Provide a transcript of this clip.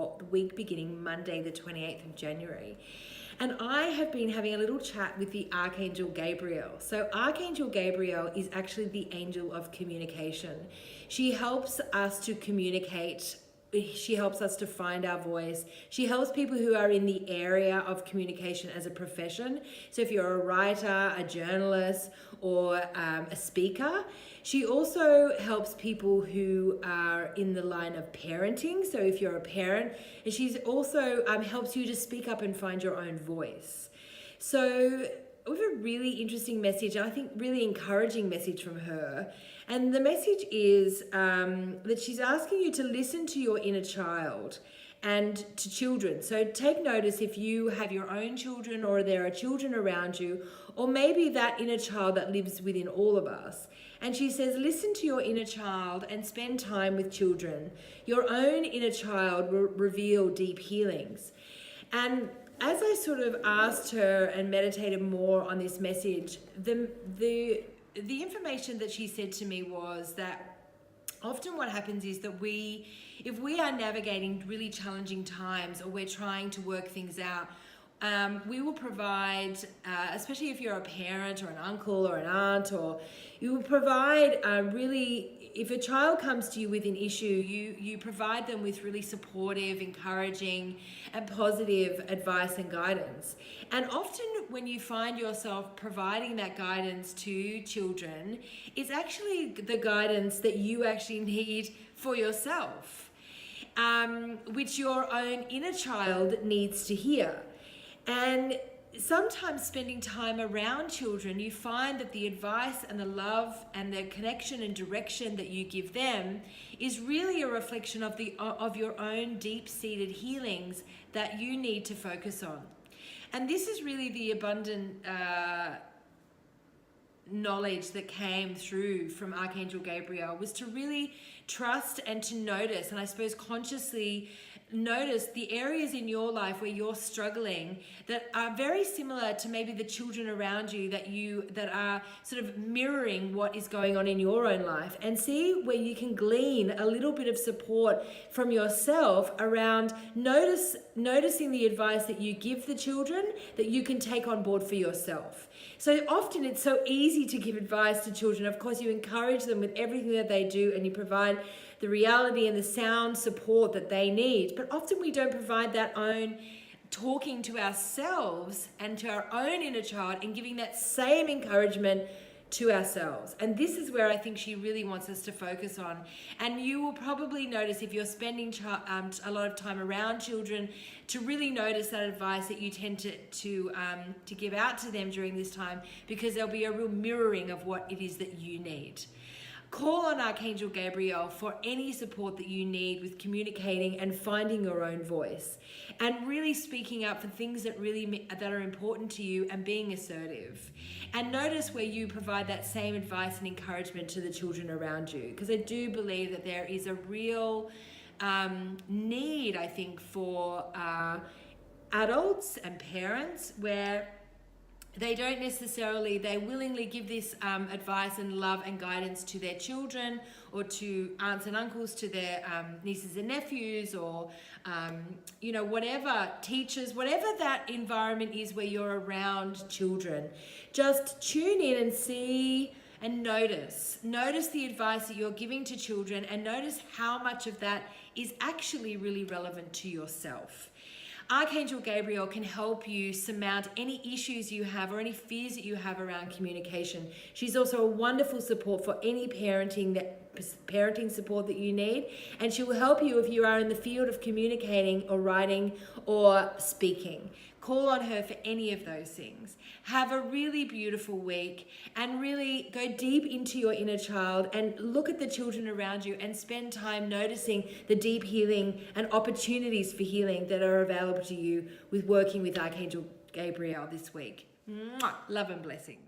for the week beginning Monday, the 28th of January. And I have been having a little chat with the Archangel Gabriel. So Archangel Gabriel is actually the angel of communication. She helps us to communicate. She helps us to find our voice. She helps people who are in the area of communication as a profession. So if you're a writer, a journalist, or a speaker. She also helps people who are in the line of parenting. So if you're a parent, and she's also helps you to speak up and find your own voice. So we have a really interesting message, I think really encouraging message from her. And the message is that she's asking you to listen to your inner child and to children. So take notice if you have your own children or there are children around you, or maybe that inner child that lives within all of us. And she says, listen to your inner child and spend time with children. Your own inner child will reveal deep healings. And as I sort of asked her and meditated more on this message, the information that she said to me was that often what happens is that if we are navigating really challenging times or we're trying to work things out, we will provide, especially if you're a parent or an uncle or an aunt, or you will provide if a child comes to you with an issue, you provide them with really supportive, encouraging, and positive advice and guidance. And often when you find yourself providing that guidance to children, it's actually the guidance that you actually need for yourself, which your own inner child needs to hear. And sometimes spending time around children, you find that the advice and the love and the connection and direction that you give them is really a reflection of your own deep-seated healings that you need to focus on. And this is really the abundant knowledge that came through from Archangel Gabriel, was to really trust and to notice, and I suppose consciously notice the areas in your life where you're struggling that are very similar to maybe the children around you that are sort of mirroring what is going on in your own life, and see where you can glean a little bit of support from yourself around noticing the advice that you give the children that you can take on board for yourself. So often it's so easy to give advice to children. Of course, you encourage them with everything that they do and you provide the reality and the sound support that they need. But often we don't provide that own talking to ourselves and to our own inner child and giving that same encouragement to ourselves. And this is where I think she really wants us to focus on. And you will probably notice if you're spending a lot of time around children, to really notice that advice that you tend to give out to them during this time, because there'll be a real mirroring of what it is that you need. Call on Archangel Gabriel for any support that you need with communicating and finding your own voice, and really speaking up for things that are important to you and being assertive. And notice where you provide that same advice and encouragement to the children around you, because I do believe that there is a real need, I think, for adults and parents where they willingly give this advice and love and guidance to their children, or to aunts and uncles, to their nieces and nephews, or, whatever, teachers, whatever that environment is where you're around children. Just tune in and see and notice the advice that you're giving to children, and notice how much of that is actually really relevant to yourself. Archangel Gabriel can help you surmount any issues you have or any fears that you have around communication. She's also a wonderful support for any parenting support that you need, and she will help you if you are in the field of communicating or writing or speaking. Call on her for any of those things. Have a really beautiful week, and really go deep into your inner child and look at the children around you and spend time noticing the deep healing and opportunities for healing that are available to you with working with Archangel Gabriel this week. Mwah! Love and blessings.